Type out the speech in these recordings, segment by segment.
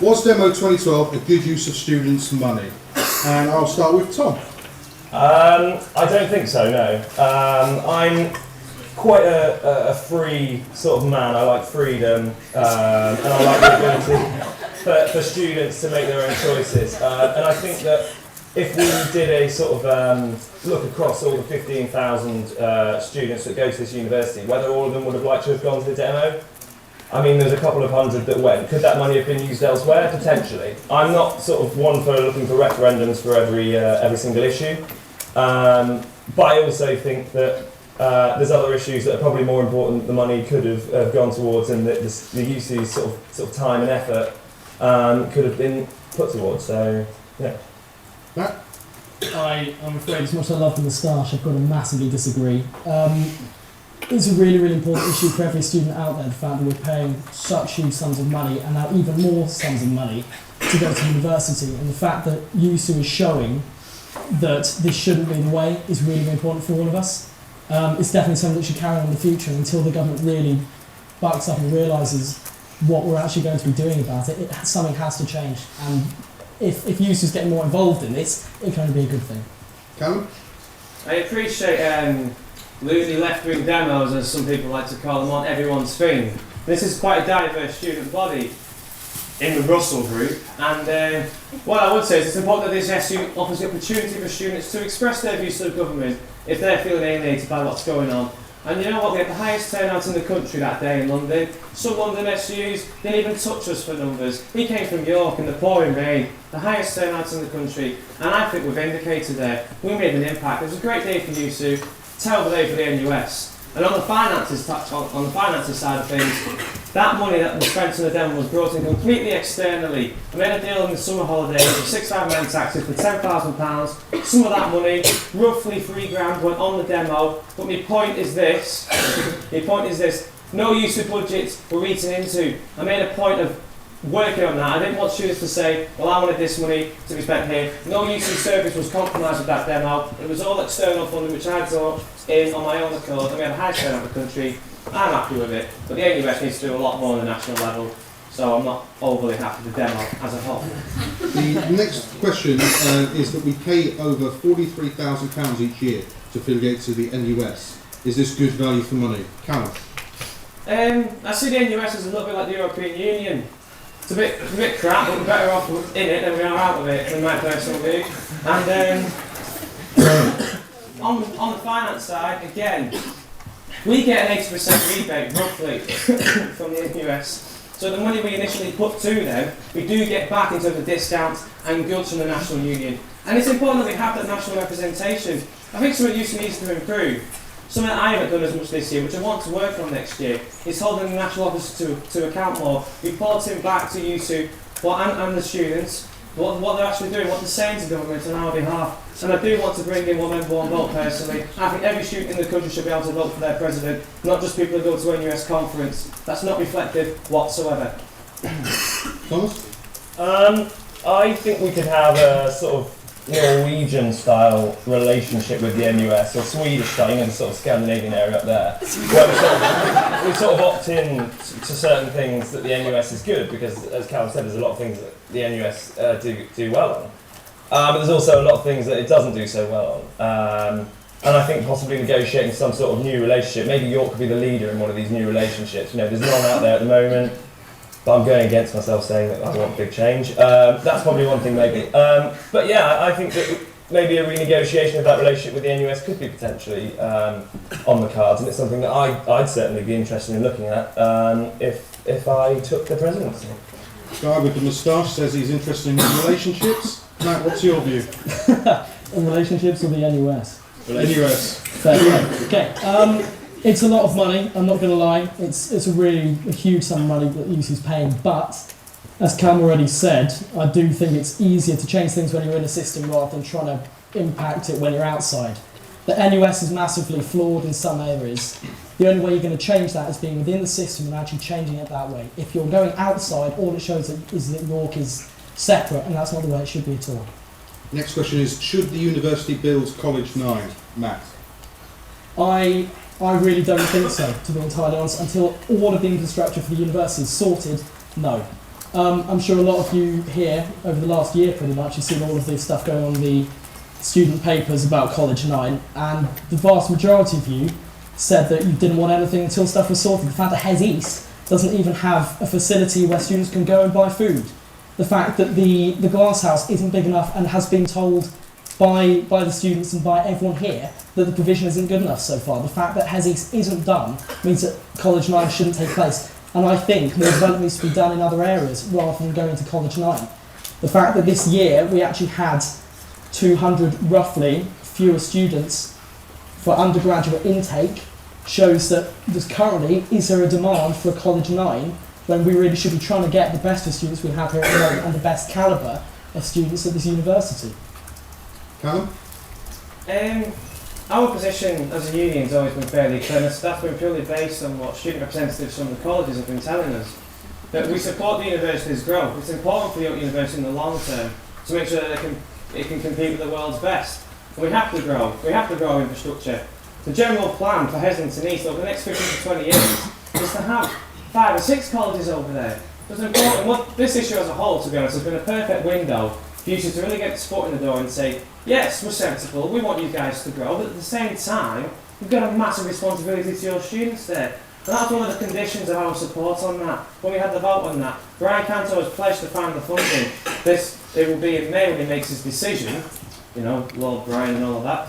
Was Demo 2012 a good use of students' money? And I'll start with Tom. I don't think so, no. I'm quite a free sort of man. I like freedom, and I like the ability for students to make their own choices. And I think that if we did a sort of look across all the 15,000 students that go to this university, whether all of them would have liked to have gone to the demo, I mean, there's a couple of hundred that went. Could that money have been used elsewhere? Potentially. I'm not sort of one for looking for referendums for every single issue, but I also think that there's other issues that are probably more important that the money could have gone towards, and that the USU's sort of time and effort could have been put towards. So, yeah. Matt? I'm afraid, as much as I love the moustache, I've got to massively disagree. It's a really, really important issue for every student out there, the fact that we're paying such huge sums of money, and now even more sums of money, to go to university. And the fact that YUSU is showing that this shouldn't be the way is really, really important for all of us. It's definitely something that should carry on in the future until the government really bucks up and realises what we're actually going to be doing about it. Something has to change. And if YUSU is getting more involved in this, it can only be a good thing. Callum? I appreciate loony left-wing demos, as some people like to call them, on everyone's thing. This is quite a diverse student body in the Russell group, and what I would say is it's important that this SU offers the opportunity for students to express their views to the government if they're feeling alienated by what's going on. And you know what, we had the highest turnout in the country that day in London. Some London SUs didn't even touch us for numbers. We came from York in the pouring rain, the highest turnout in the country, and I think we're vindicated there. We made an impact. It was a great day for YUSU, terrible day for the NUS. And on the finances side of things, that money that was spent on the demo was brought in completely externally. I made a deal in the summer holidays of 6 men taxes for £10,000. Some of that money, roughly £3,000, went on the demo. But my point is this, no YUSU budgets were eaten into. I made a point of working on that. I didn't want students to say, well, I wanted this money to be spent here. No YUSU service was compromised with that demo. It was all external funding, which I brought in on my own accord, and we had a high turnout in the country. I'm happy with it, but the NUS needs to do a lot more on the national level, so I'm not overly happy with the demo as a whole. The next question is that we pay over £43,000 each year to affiliate to the NUS. Is this good value for money? Callum? I see the NUS as a little bit like the European Union. It's a bit crap, but we're better off in it than we are out of it, in my personal view. And on the finance side, again, we get an 80% rebate, roughly, from the NUS. So the money we initially put to them, we do get back in terms of discounts and goods from the National Union. And it's important that we have that national representation. I think something YUSU needs to improve. Something that I haven't done as much this year, which I want to work on next year, is holding the national office to account more, reporting back to YUSU and the students what they're actually doing, what they're saying to government on our behalf. And I do want to bring in one member, one vote personally. I think every student in the country should be able to vote for their president, not just people who go to a NUS conference. That's not reflective whatsoever. Thomas? I think we could have a sort of Norwegian-style relationship with the NUS, or Swedish-style, you know, the sort of Scandinavian area up there, where we sort of opt in to certain things that the NUS is good, because, as Callum said, there's a lot of things that the NUS do well on. But there's also a lot of things that it doesn't do so well on. And I think possibly negotiating some sort of new relationship, maybe York could be the leader in one of these new relationships. You know, there's none out there at the moment, but I'm going against myself saying that I want big change. That's probably one thing maybe. But yeah, I think that maybe a renegotiation of that relationship with the NUS could be potentially on the cards, and it's something that I'd certainly be interested in looking at if I took the presidency. The guy with the moustache says he's interested in relationships. Matt, what's your view? In relationships with the NUS? NUS. Okay. It's a lot of money, I'm not going to lie. It's a huge sum of money that YUSU's paying, but as Cam already said, I do think it's easier to change things when you're in a system rather than trying to impact it when you're outside. The NUS is massively flawed in some areas. The only way you're going to change that is being within the system and actually changing it that way. If you're going outside, all it shows is that York is separate, and that's not the way it should be at all. Next question is, should the university build College 9? Matt? I really don't think so, to be entirely honest. Until all of the infrastructure for the university is sorted, no. I'm sure a lot of you here, over the last year pretty much, have seen all of this stuff going on in the student papers about College 9, and the vast majority of you said that you didn't want anything until stuff was sorted. The fact that Hes East doesn't even have a facility where students can go and buy food. The fact that the glass house isn't big enough and has been told by the students and by everyone here that the provision isn't good enough so far. The fact that Hes East isn't done means that College 9 shouldn't take place. And I think more development needs to be done in other areas rather than going to College 9. The fact that this year we actually had 200 roughly fewer students for undergraduate intake shows that there's currently, is there a demand for a College 9 when we really should be trying to get the best of students we have here at the moment and the best calibre of students at this university. Callum? Our position as a union has always been fairly clear, and that's been purely based on what student representatives from the colleges have been telling us. That we support the university's growth. It's important for the university in the long term to make sure that it can compete with the world's best. And we have to grow. We have to grow infrastructure. The general plan for Heslington East over the next 15 to 20 years is to have 5 or 6 colleges over there. It's important. This issue as a whole, to be honest, has been a perfect window for you to really get the foot in the door and say, yes, we're sensible, we want you guys to grow, but at the same time, you've got a massive responsibility to your students there. And that's one of the conditions of our support on that. When we had the vote on that, Brian Cantor has pledged to find the funding. It will be in May when he makes his decision, you know, Lord Brian and all of that.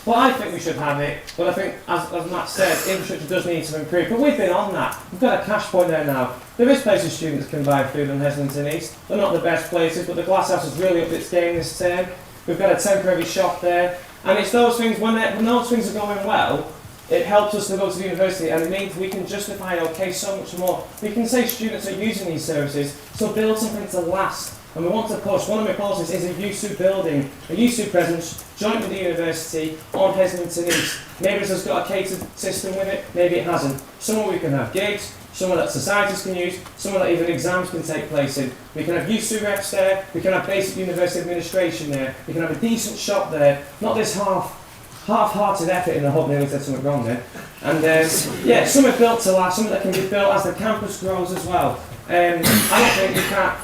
Well, I think we should have it, but I think, as Matt said, infrastructure does need to improve. But we've been on that. We've got a cash point there now. There is places students can buy food in Heslington East. They're not the best places, but the Glasshouse has really upped its game this term. We've got a temporary shop there. And it's those things, when those things are going well, it helps us to go to the university, and it means we can justify, okay, so much more. We can say students are using these services, so build something to last. And we want to push. One of my policies is a YUSU building, a YUSU President joint with the university on Heslington East. Maybe it's got a catered system with it, maybe it hasn't. Somewhere we can have gigs, somewhere that societies can use, somewhere that even exams can take place in. We can have YUSU reps there, we can have basic university administration there, we can have a decent shop there, not this half-hearted effort, and I hope nearly said something wrong there. And yeah, something built to last, something that can be built as the campus grows as well. I don't think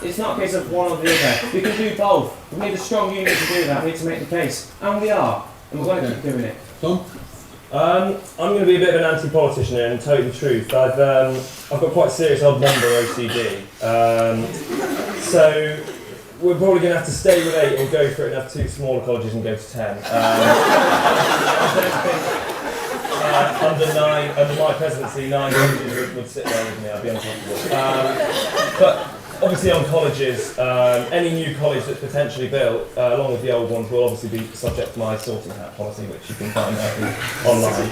it's not a case of one or the other. We can do both. We need a strong union to do that. We need to make the case. And we are. And we're going to keep doing it. Tom? I'm going to be a bit of an anti-politician here and tell you the truth. I've got quite serious odd number OCD. So we're probably going to have to stay with 8 or go for it and have 2 smaller colleges and go to 10. Under my presidency, 9 colleges would sit there with me, I'd be uncomfortable. But obviously on colleges, any new college that's potentially built, along with the old ones, will obviously be subject to my sorting hat policy, which you can find out online.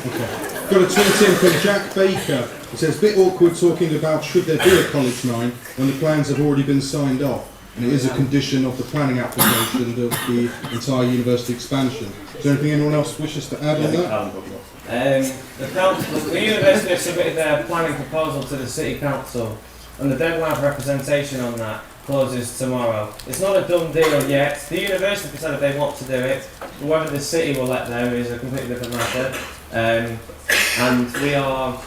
Okay. Got a tweet in from Jack Baker. It says, bit awkward talking about should there be a College 9 when the plans have already been signed off. And it is a condition of the planning application of the entire university expansion. Is there anything anyone else wishes to add on that? The university has submitted their planning proposal to the City Council, and the deadline for representation on that closes tomorrow. It's not a done deal yet. The university decided they want to do it. Whether the city will let them is a completely different matter. And we are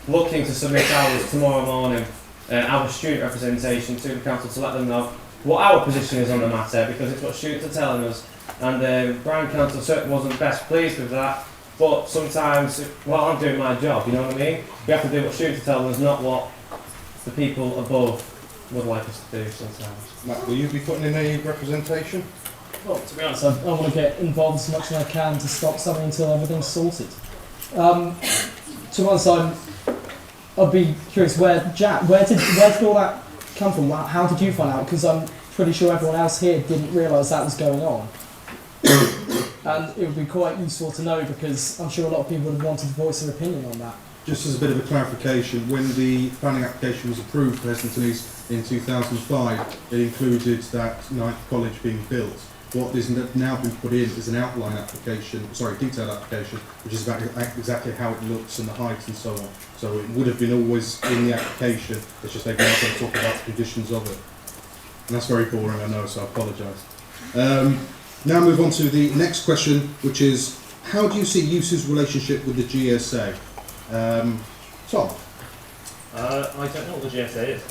looking to submit ours tomorrow morning, our student representation to the council to let them know what our position is on the matter, because it's what students are telling us. And Brian Council certainly wasn't best pleased with that, but sometimes, well, I'm doing my job, you know what I mean? We have to do what students are telling us, not what the people above would like us to do sometimes. Matt, will you be putting in any representation? Well, to be honest, I want to get involved as much as I can to stop something until everything's sorted. To be honest, I'd be curious, where did all that come from? How did you find out? Because I'm pretty sure everyone else here didn't realise that was going on. And it would be quite useful to know, because I'm sure a lot of people would want to voice their opinion on that. Just as a bit of a clarification, when the planning application was approved for Heslington East in 2005, it included that 9th college being built. What is now been put in is an outline application, detailed application, which is about exactly how it looks and the height and so on. So it would have been always in the application, it's just they've now got to talk about the conditions of it. And that's very boring, I know, so I apologise. Now move on to the next question, which is, how do you see YUSU's relationship with the GSA? Tom? I don't know what the GSA is.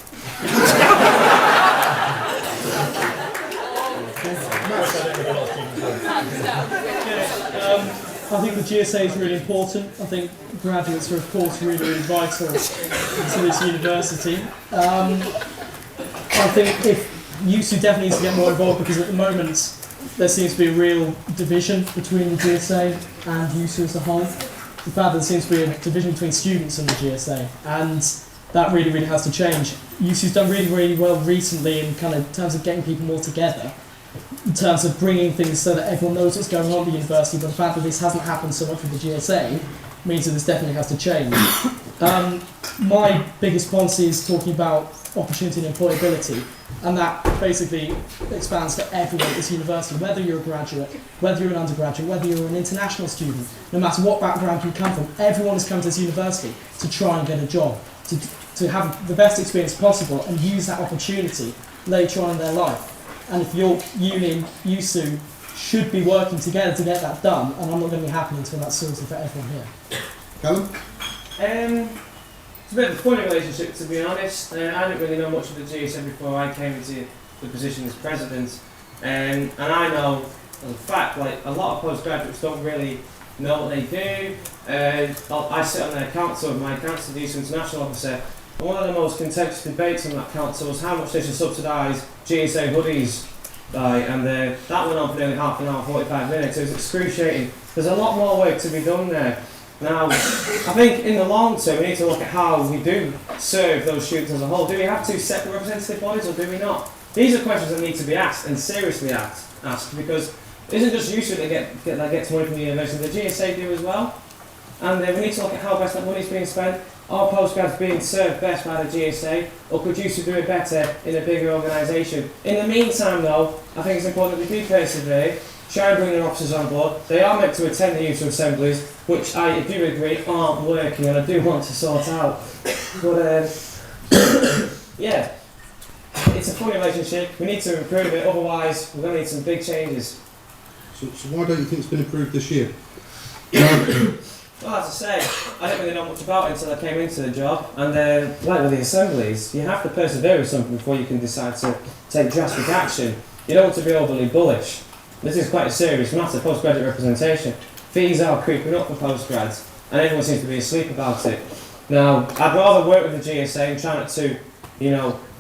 I think the GSA is really important. I think graduates are, of course, really, really vital to this university. I think if YUSU definitely needs to get more involved, because at the moment there seems to be a real division between the GSA and YUSU as a whole. The fact that there seems to be a division between students and the GSA, and that really, really has to change. YUSU's done really, really well recently in kind of terms of getting people more together, in terms of bringing things so that everyone knows what's going on at the university, but the fact that this hasn't happened so much with the GSA means that this definitely has to change. My biggest policy is talking about opportunity and employability, and that basically expands to everyone at this university, whether you're a graduate, whether you're an undergraduate, whether you're an international student, no matter what background you come from, everyone has come to this university to try and get a job, to have the best experience possible and use that opportunity later on in their life. And if your uni and YUSU should be working together to get that done, and I'm not going to be happy until that's sorted for everyone here. Callum? It's a bit of a funny relationship, to be honest. I didn't really know much of the GSA before I came into the position as president. And I know, as a fact, like a lot of postgraduates don't really know what they do. I sit on their council, my council, the YUSU International Officer, and one of the most contentious debates on that council was how much they should subsidise GSA hoodies by, and that went on for nearly half an hour, 45 minutes. It was excruciating. There's a lot more work to be done there. Now, I think in the long term we need to look at how we do serve those students as a whole. Do we have two separate representative bodies or do we not? These are questions that need to be asked, and seriously asked, because it isn't just YUSU that gets money from the university, the GSA do as well. And we need to look at how best that money is being spent. Are postgrads being served best by the GSA, or could YUSU do it better in a bigger organisation? In the meantime though, I think it's important that we do persevere, try and bring their officers on board. They are meant to attend the YUSU assemblies, which I do agree aren't working, and I do want to sort out. But yeah, it's a funny relationship. We need to improve it, otherwise we're going to need some big changes. So why don't you think it's been improved this year? Well, as I say, I didn't really know much about it until I came into the job, and like with the assemblies, you have to persevere with something before you can decide to take drastic action. You don't want to be overly bullish. This is quite a serious matter, postgraduate representation. Fees are creeping up for postgrads, and everyone seems to be asleep about it. Now, I'd rather work with the GSA and try not to,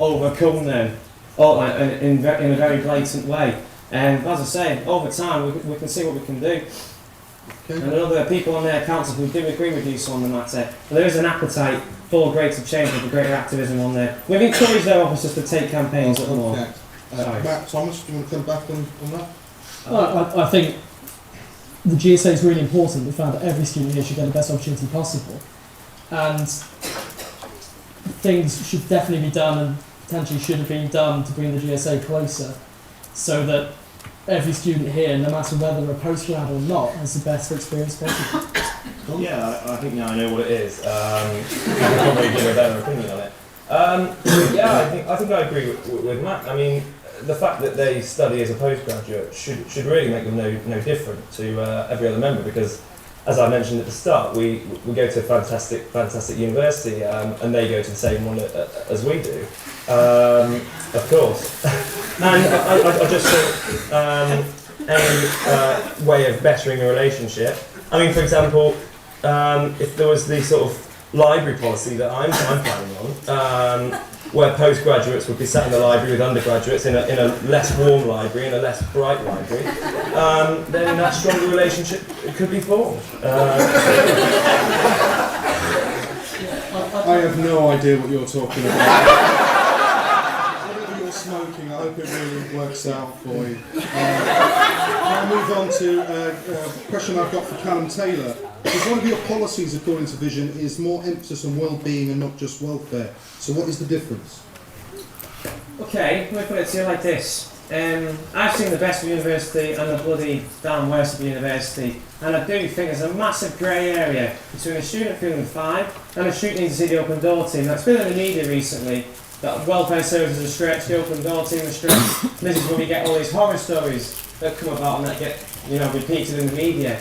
overcome them in a very blatant way. And as I say, over time we can see what we can do. Okay. And I know there are people on their council who do agree with you on the matter, but there is an appetite for greater change and for greater activism on there. We've encouraged their officers to take campaigns a little more. Matt, Thomas, do you want to come back on that? I think the GSA is really important. We found that every student here should get the best opportunity possible, and things should definitely be done, and potentially should have been done, to bring the GSA closer, so that every student here, no matter whether they're a postgrad or not, has the best experience possible. Yeah, I think now I know what it is. I can probably give a better opinion on it. Yeah, I think I agree with Matt. I mean, the fact that they study as a postgraduate should really make them no different to every other member, because, as I mentioned at the start, we go to a fantastic university, and they go to the same one as we do, of course. And I just think any way of bettering a relationship. I mean, for example, if there was the sort of library policy that I'm planning on, where postgraduates would be sat in the library with undergraduates in a less warm library, in a less bright library, then that stronger relationship could be formed. I have no idea what you're talking about. Whatever you're smoking, I hope it really works out for you. I'll move on to a question I've got for Callum Taylor. Because one of your policies, according to Vision, is more emphasis on well-being and not just welfare. So what is the difference? Okay, let me put it to you like this. I've seen the best of university and the bloody damn worst of university, and I do think there's a massive grey area between a student feeling fine and a student needs to see the open door team. That's been in the media recently, that welfare services are stretched, the open door team are stretched. This is when we get all these horror stories that come about and that get repeated in the media.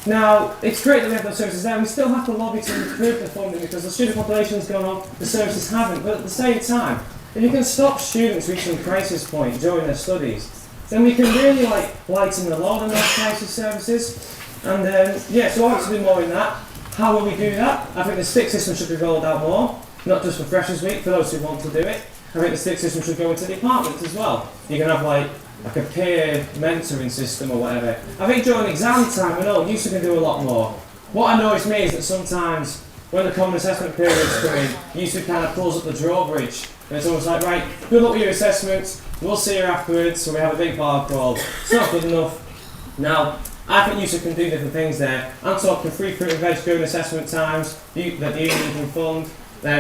Now, it's great that we have those services there, and we still have to lobby to improve the funding because the student population has gone up, the services haven't. But at the same time, if you can stop students reaching a crisis point during their studies, then we can really lighten the load on those crisis services. And so I want to do more in that. How will we do that? I think the stick system should be rolled out more, not just for Freshers Week, for those who want to do it. I think the stick system should go into departments as well. You can have like a peer mentoring system or whatever. I think during exam time, I know YUSU can do a lot more. What annoys me is that sometimes when the common assessment periods come in, YUSU kind of pulls up the drawbridge. And it's almost like, right, good luck with your assessments, we'll see you afterwards, so we have a big bar crawl. It's not good enough. Now, I think YUSU can do different things there. I'm talking free fruit and veg during assessment times, that the union can fund,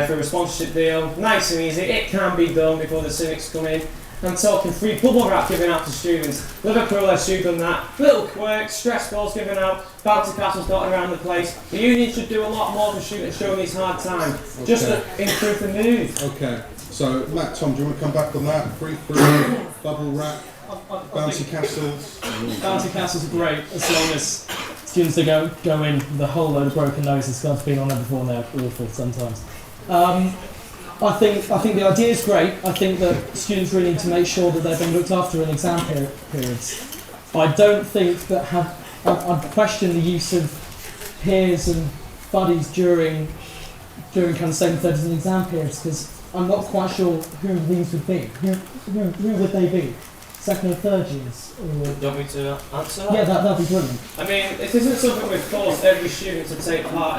through a sponsorship deal, nice and easy, it can be done before the civics come in. I'm talking free bubble wrap given out to students. Liverpool SU done that. Little quirks, stress balls given out, bouncy castles dotted around the place. The union should do a lot more for students during these hard times, just to improve the mood. Okay, so Matt, Tom, do you want to come back on that? Free fruit, bubble wrap, bouncy castles? Bouncy castles are great as long as students that go in with a whole load of broken noses, because I've been on there before and they're awful sometimes. I think the idea is great. I think that students really need to make sure that they're being looked after in exam periods. I don't think that I'd question the use of peers and buddies during kind of second, third and exam periods, because I'm not quite sure who these would be. Who would they be? Second or third years? Or... Do you want me to answer that? Yeah, that'd be brilliant. I mean, it isn't something we've forced every student to take part in.